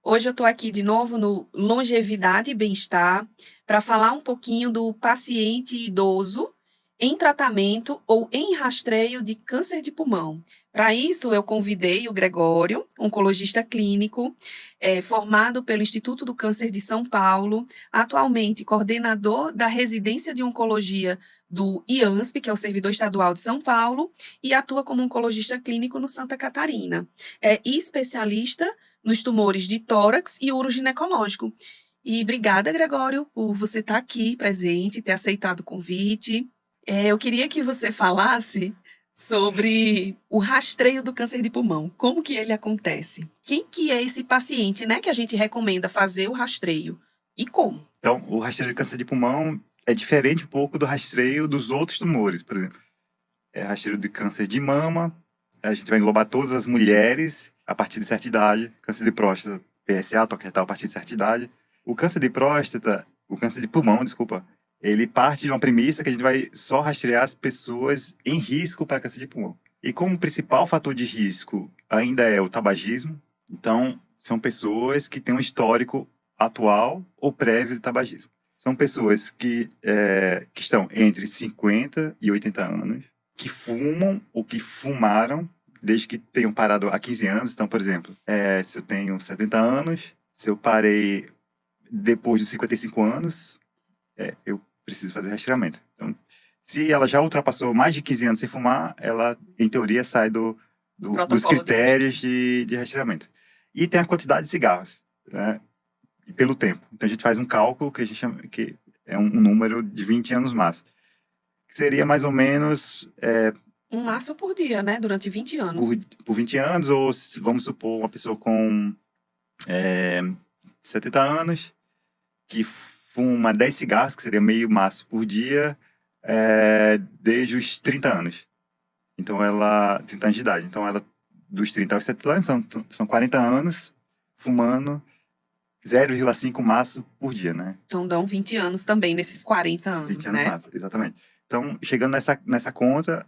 Hoje eu estou aqui de novo no Longevidade e Bem-Estar para falar um pouquinho do paciente idoso em tratamento ou em rastreio de câncer de pulmão. Para isso, eu convidei o Gregório, oncologista clínico, formado pelo Instituto do Câncer de São Paulo, atualmente coordenador da residência de oncologia do IANSP, que é o Servidor Estadual de São Paulo, e atua como oncologista clínico no Santa Catarina. É especialista nos tumores de tórax e uroginecológico. E obrigada, Gregório, por você estar aqui presente, ter aceitado o convite. Eu queria que você falasse sobre o rastreio do câncer de pulmão. Como que ele acontece? Quem que é esse paciente, né, que a gente recomenda fazer o rastreio? E como? Então, o rastreio de câncer de pulmão é diferente um pouco do rastreio dos outros tumores. Por exemplo, rastreio de câncer de mama, a gente vai englobar todas as mulheres a partir de certa idade. Câncer de próstata, PSA, toque retal a partir de certa idade. O câncer de próstata, o câncer de pulmão, desculpa, ele parte de uma premissa que a gente vai só rastrear as pessoas em risco para câncer de pulmão. E como principal fator de risco ainda é o tabagismo, então são pessoas que têm um histórico atual ou prévio de tabagismo. São pessoas que estão entre 50 e 80 anos, que fumam ou que fumaram desde que tenham parado há 15 anos. Então, por exemplo, se eu tenho 70 anos, se eu parei depois dos 55 anos, eu preciso fazer rastreamento. Então, se ela já ultrapassou mais de 15 anos sem fumar, ela, em teoria, sai dos critérios de rastreamento. E tem a quantidade de cigarros, né? E pelo tempo. Então, a gente faz um cálculo que a gente chama, que é um número de 20 anos máximo. Que seria mais ou menos... Um maço por dia, né? Durante 20 anos. Por 20 anos, ou vamos supor uma pessoa com 70 anos, que fuma 10 cigarros, que seria meio maço por dia, desde os 30 anos. Então, 30 anos de idade. Então, ela, dos 30 aos 70 anos, são 40 anos fumando 0,5 maço por dia, né? Então, dão 20 anos também, nesses 40 anos, 20 anos né? maço, exatamente. Então, chegando nessa conta,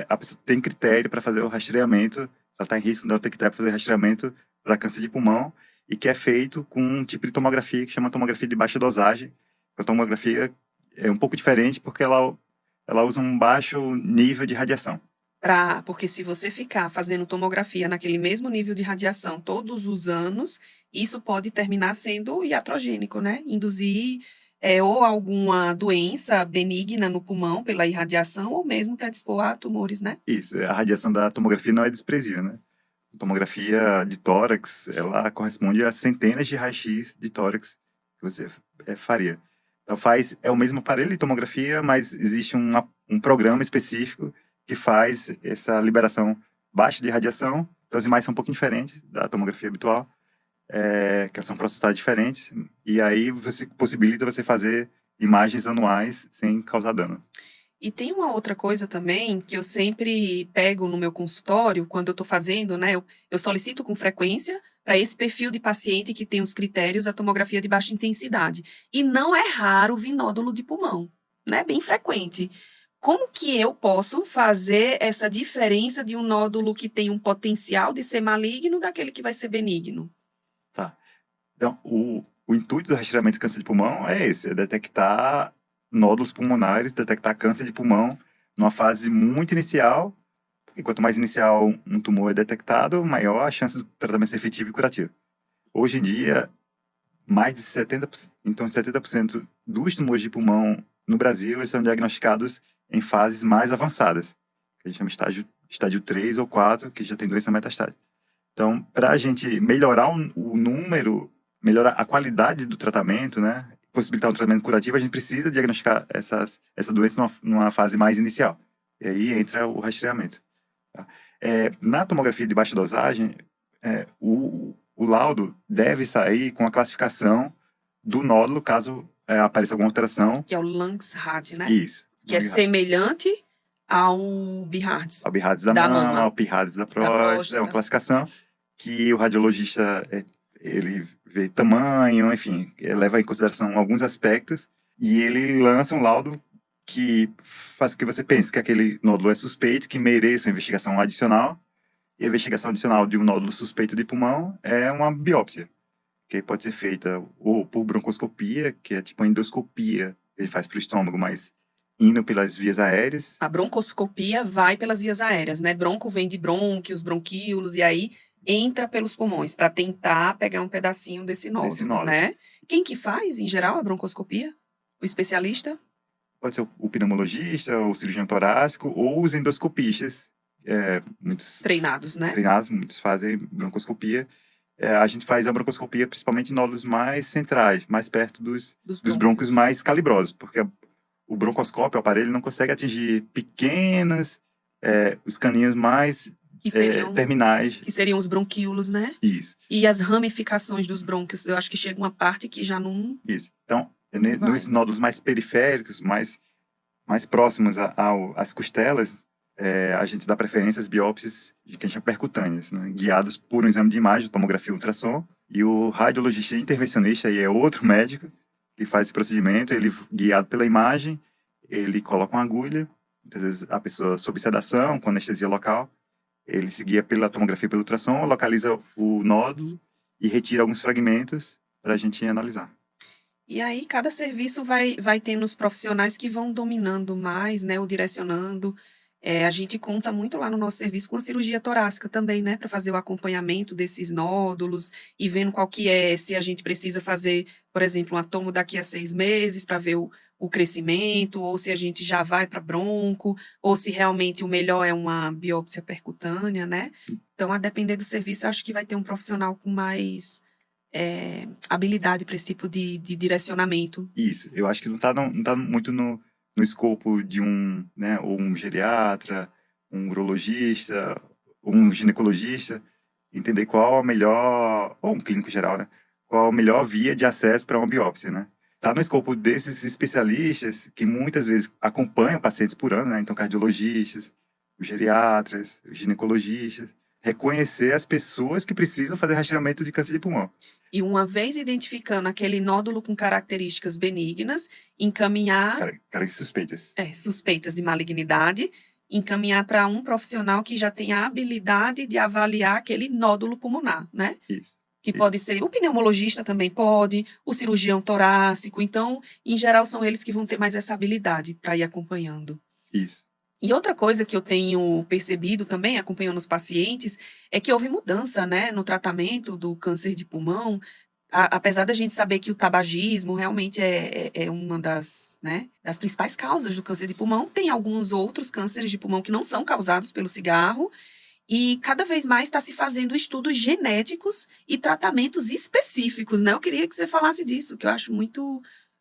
a pessoa tem critério para fazer o rastreamento, ela está em risco, então tem critério para fazer rastreamento para câncer de pulmão, e que é feito com um tipo de tomografia que chama tomografia de baixa dosagem. A tomografia é um pouco diferente porque ela usa um baixo nível de radiação. Porque se você ficar fazendo tomografia naquele mesmo nível de radiação todos os anos, isso pode terminar sendo iatrogênico, né? Induzir ou alguma doença benigna no pulmão pela irradiação, ou mesmo predispor a tumores, né? Isso, a radiação da tomografia não é desprezível, né? A tomografia de tórax, ela corresponde a centenas de raio-x de tórax que você faria. Então é o mesmo aparelho de tomografia, mas existe um programa específico que faz essa liberação baixa de radiação. Então as imagens são um pouquinho diferentes da tomografia habitual, que elas são processadas diferentes, e aí possibilita você fazer imagens anuais sem causar dano. E tem uma outra coisa também que eu sempre pego no meu consultório, quando eu estou fazendo, né? Eu solicito com frequência para esse perfil de paciente que tem os critérios a tomografia de baixa intensidade. E não é raro vir nódulo de pulmão, né? Bem frequente. Como que eu posso fazer essa diferença de um nódulo que tem um potencial de ser maligno daquele que vai ser benigno? Tá. Então, o intuito do rastreamento de câncer de pulmão é esse, é detectar nódulos pulmonares, detectar câncer de pulmão numa fase muito inicial, porque quanto mais inicial um tumor é detectado, maior a chance do tratamento ser efetivo e curativo. Hoje em dia, mais de 70%, em torno de 70% dos tumores de pulmão no Brasil eles são diagnosticados em fases mais avançadas, que a gente chama estágio 3 ou 4, que já tem doença metastática. Então, para a gente melhorar o número, melhorar a qualidade do tratamento, né, possibilitar um tratamento curativo, a gente precisa diagnosticar essa doença numa fase mais inicial. E aí entra o rastreamento. Tá? Na tomografia de baixa dosagem, o laudo deve sair com a classificação do nódulo, caso apareça alguma alteração. Que é o Langs-Rad, né? Isso. Que é semelhante ao BIRADS. Ao BIRADS da mama, ao PIRADS da próstata. É uma classificação que o radiologista ele vê tamanho, enfim, leva em consideração alguns aspectos, e ele lança um laudo que faz com que você pense que aquele nódulo é suspeito, que mereça uma investigação adicional, e a investigação adicional de um nódulo suspeito de pulmão é uma biópsia. que pode ser feita ou por broncoscopia, que é tipo a endoscopia, que ele faz para o estômago, mas indo pelas vias aéreas. A broncoscopia vai pelas vias aéreas, né? Bronco vem de brônquios, bronquíolos, e aí entra pelos pulmões para tentar pegar um pedacinho desse Desse nódulo, nódulo. né? Quem que faz, em geral, a broncoscopia? O especialista? Pode ser o pneumologista, o cirurgião torácico, ou os endoscopistas. Muitos Treinados, né? treinados, muitos fazem broncoscopia. A gente faz a broncoscopia principalmente em nódulos mais centrais, mais perto dos brônquios mais calibrosos, porque o broncoscópio, o aparelho, não consegue atingir pequenas, os caninhos mais terminais. Que seriam os bronquíolos, né? Isso. E as ramificações dos brônquios, eu acho que chega uma parte que já não... Isso. Então, nos nódulos mais periféricos, mais próximos às costelas, a gente dá preferência às biópsias que a gente chama percutâneas, né? Guiados por um exame de imagem, tomografia e ultrassom. E o radiologista intervencionista aí é outro médico que faz esse procedimento. Ele, guiado pela imagem, ele coloca uma agulha, muitas vezes a pessoa sob sedação, com anestesia local. Ele se guia pela tomografia e pelo ultrassom, localiza o nódulo e retira alguns fragmentos para a gente analisar. E aí, cada serviço vai tendo os profissionais que vão dominando mais, né, ou direcionando. A gente conta muito lá no nosso serviço com a cirurgia torácica também, né, para fazer o acompanhamento desses nódulos e vendo qual que é, se a gente precisa fazer, por exemplo, uma tomo daqui a 6 meses para ver o crescimento, ou se a gente já vai para bronco, ou se realmente o melhor é uma biópsia percutânea, né? Então, a depender do serviço, eu acho que vai ter um profissional com mais habilidade para esse tipo de direcionamento. Isso, eu acho que não tá muito no escopo de né, ou um geriatra, um urologista, ou um ginecologista, entender qual a melhor, ou um clínico geral, né, qual a melhor via de acesso para uma biópsia, né. Tá no escopo desses especialistas que muitas vezes acompanham pacientes por ano, né, então cardiologistas, os geriatras, os ginecologistas, reconhecer as pessoas que precisam fazer rastreamento de câncer de pulmão. E uma vez identificando aquele nódulo com características benignas, encaminhar... suspeitas. Suspeitas de malignidade, encaminhar para um profissional que já tem a habilidade de avaliar aquele nódulo pulmonar, né? Isso. Que pode ser, o pneumologista também pode, o cirurgião torácico, então, em geral, são eles que vão ter mais essa habilidade para ir acompanhando. Isso. E outra coisa que eu tenho percebido também, acompanhando os pacientes, é que houve mudança, né, no tratamento do câncer de pulmão, apesar da gente saber que o tabagismo realmente é uma das principais causas do câncer de pulmão, tem alguns outros cânceres de pulmão que não são causados pelo cigarro, e cada vez mais está se fazendo estudos genéticos e tratamentos específicos, né? Eu queria que você falasse disso, que eu acho muito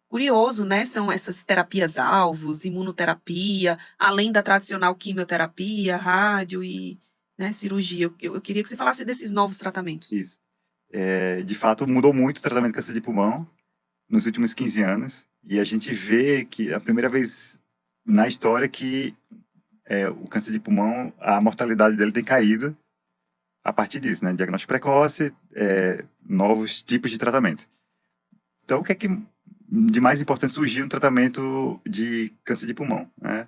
curioso, né? São essas terapias-alvos, imunoterapia, além da tradicional quimioterapia, rádio e, né, cirurgia. Eu queria que você falasse desses novos tratamentos. Isso. De fato, mudou muito o tratamento de câncer de pulmão nos últimos 15 anos. E a gente vê que é a primeira vez na história que o câncer de pulmão, a mortalidade dele tem caído a partir disso, né? Diagnóstico precoce, novos tipos de tratamento. Então, o que é que de mais importante surgiu no tratamento de câncer de pulmão, né?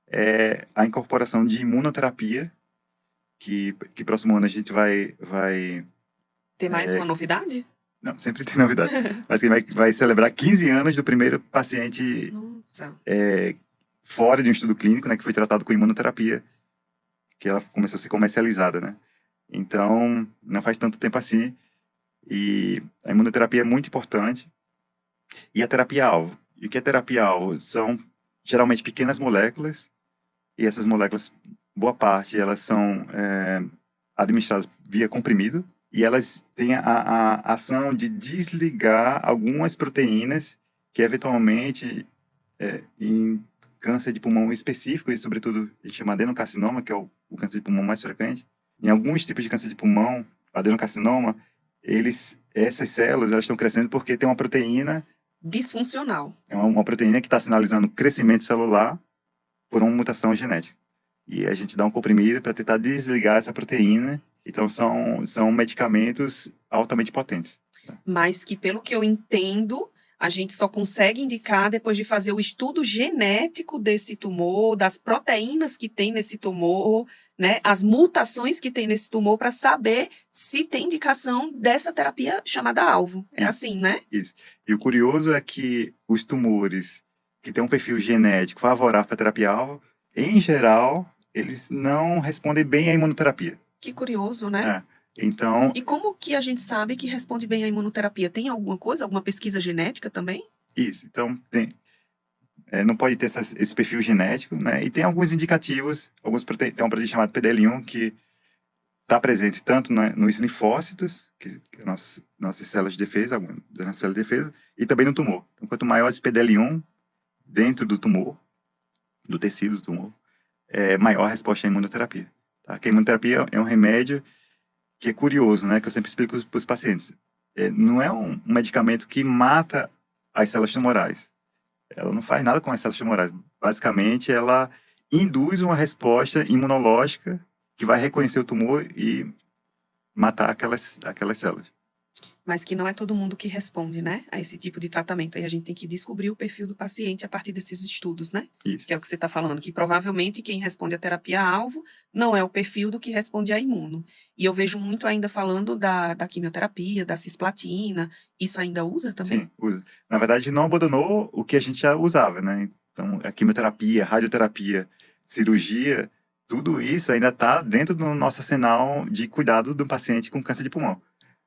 É a incorporação de imunoterapia, que próximo ano a gente vai ter mais uma novidade? Não, sempre tem novidade. Mas que vai celebrar 15 anos do primeiro paciente fora de um estudo clínico, né, que foi tratado com imunoterapia, que ela começou a ser comercializada, né? Então, não faz tanto tempo assim. E a imunoterapia é muito importante. E a terapia-alvo. E o que é terapia-alvo? São geralmente pequenas moléculas, e essas moléculas, boa parte, elas são administradas via comprimido, e elas têm a ação de desligar algumas proteínas que, eventualmente, em câncer de pulmão específico, e sobretudo a gente chama adenocarcinoma, que é o câncer de pulmão mais frequente, em alguns tipos de câncer de pulmão, adenocarcinoma, essas células elas estão crescendo porque tem uma proteína disfuncional. É uma proteína que está sinalizando crescimento celular por uma mutação genética. E a gente dá um comprimido para tentar desligar essa proteína. Então, são medicamentos altamente potentes. Mas que, pelo que eu entendo, a gente só consegue indicar depois de fazer o estudo genético desse tumor, das proteínas que tem nesse tumor, né, as mutações que tem nesse tumor, para saber se tem indicação dessa terapia chamada alvo. É Isso. assim, né? Isso. E o curioso é que os tumores que têm um perfil genético favorável para terapia-alvo, em geral, eles não respondem bem à imunoterapia. Que curioso, né? Então, E como que a gente sabe que responde bem à imunoterapia? Tem alguma coisa, alguma pesquisa genética também? isso. Então, não pode ter esse perfil genético, né? E tem alguns indicativos, tem uma proteína chamada PDL1 que está presente tanto nos linfócitos, que é nossas células de defesa, algumas das nossas células de defesa, e também no tumor. Então, quanto maior esse PDL1 dentro do tumor, do tecido do tumor, maior a resposta à imunoterapia. Tá? Que a imunoterapia é um remédio que é curioso, né? Que eu sempre explico para os pacientes. Não é um medicamento que mata as células tumorais. Ela não faz nada com as células tumorais. Basicamente, ela induz uma resposta imunológica que vai reconhecer o tumor e matar aquelas células. Mas que não é todo mundo que responde, né, a esse tipo de tratamento. Aí a gente tem que descobrir o perfil do paciente a partir desses estudos, né? Isso. Que é o que você está falando, que provavelmente quem responde à terapia-alvo não é o perfil do que responde à imuno. E eu vejo muito ainda falando da quimioterapia, da cisplatina. Isso ainda usa também? Sim, usa. Na verdade, não abandonou o que a gente já usava, né? Então, a quimioterapia, radioterapia, cirurgia, tudo isso ainda está dentro do nosso arsenal de cuidado do paciente com câncer de pulmão.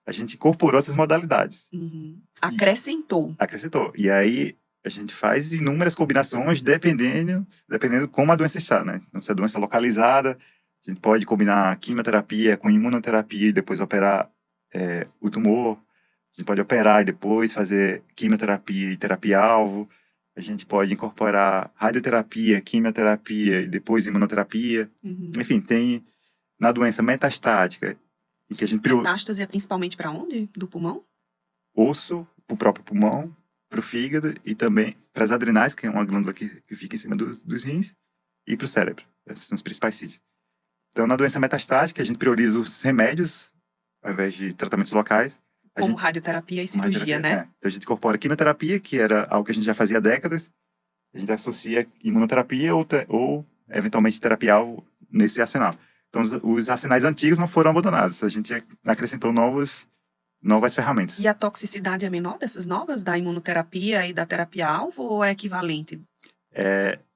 A gente incorporou essas modalidades. Uhum. Acrescentou. Acrescentou. E aí, a gente faz inúmeras combinações dependendo como a doença está, né? Então, se a doença é localizada, a gente pode combinar quimioterapia com imunoterapia e depois operar o tumor. A gente pode operar e depois fazer quimioterapia e terapia-alvo. A gente pode incorporar radioterapia, quimioterapia e depois imunoterapia. Uhum. Enfim, tem na doença metastática, em que a gente Metástase é principalmente para onde? Do pulmão? osso, para o próprio pulmão, para o fígado e também para as adrenais, que é uma glândula que fica em cima dos rins, e para o cérebro. Esses são os principais sítios. Então, na doença metastática, a gente prioriza os remédios ao invés de tratamentos locais. Como radioterapia e cirurgia, né? Então, a gente incorpora quimioterapia, que era algo que a gente já fazia há décadas. A gente associa imunoterapia ou eventualmente terapia-alvo nesse arsenal. Então, os arsenais antigos não foram abandonados. A gente acrescentou novas ferramentas. E a toxicidade é menor dessas novas, da imunoterapia e da terapia-alvo, ou é equivalente?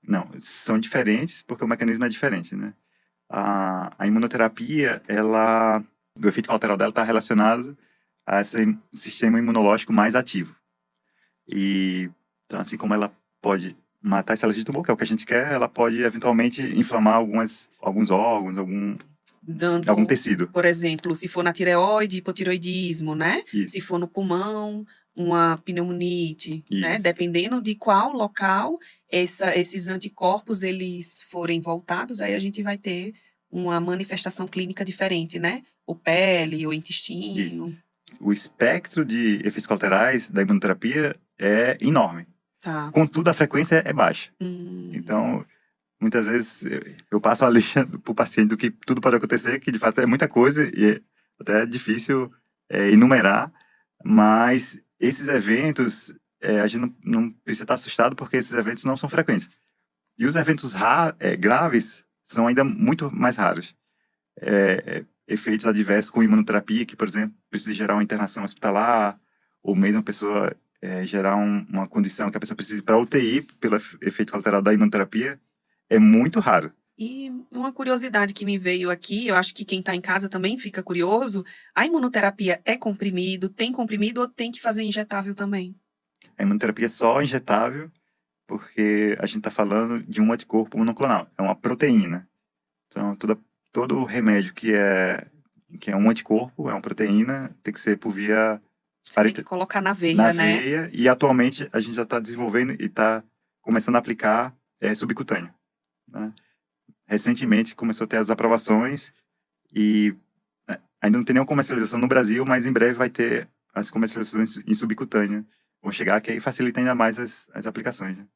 Não, são diferentes porque o mecanismo é diferente, né? A imunoterapia, o efeito colateral dela está relacionado a esse sistema imunológico mais ativo. E, então, assim como ela pode matar as células de tumor, que é o que a gente quer, ela pode eventualmente inflamar alguns órgãos, algum tecido. Por exemplo, se for na tireoide, hipotireoidismo, né? Isso. Se for no pulmão, uma pneumonite, né? Isso. Dependendo de qual local esses anticorpos eles forem voltados, aí a gente vai ter uma manifestação clínica diferente, né? Ou pele, ou intestino. Isso. O espectro de efeitos colaterais da imunoterapia é enorme. Tá. Contudo, a frequência é baixa. Então, muitas vezes eu passo a lista para o paciente do que tudo pode acontecer, que de fato é muita coisa e até é difícil enumerar, mas esses eventos, a gente não precisa estar assustado porque esses eventos não são frequentes. E os eventos graves são ainda muito mais raros. Efeitos adversos com imunoterapia, que, por exemplo, precisa gerar uma internação hospitalar, ou mesmo a pessoa gerar uma condição que a pessoa precisa ir para UTI pelo efeito colateral da imunoterapia, é muito raro. E uma curiosidade que me veio aqui, eu acho que quem está em casa também fica curioso, a imunoterapia é comprimido, tem comprimido ou tem que fazer injetável também? A imunoterapia é só injetável, porque a gente está falando de um anticorpo monoclonal, é uma proteína. Então, todo remédio que é um anticorpo, é uma proteína, tem que ser por via... Você tem que colocar na veia, né? Veia, e atualmente a gente já está desenvolvendo e está começando a aplicar subcutâneo. Né? Recentemente começou a ter as aprovações e ainda não tem nenhuma comercialização no Brasil, mas em breve vai ter as comercializações em subcutâneo. Vão chegar, que aí facilita ainda mais as aplicações. Né?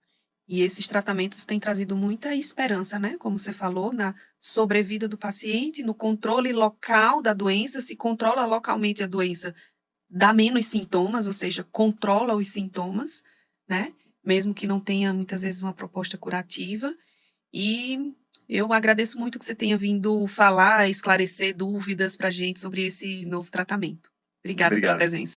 E esses tratamentos têm trazido muita esperança, né? Como você falou, na sobrevida do paciente, no controle local da doença, se controla localmente a doença, dá menos sintomas, ou seja, controla os sintomas, né? Mesmo que não tenha muitas vezes uma proposta curativa. E eu agradeço muito que você tenha vindo falar, esclarecer dúvidas para a gente sobre esse novo tratamento. Obrigada pela Obrigado. presença.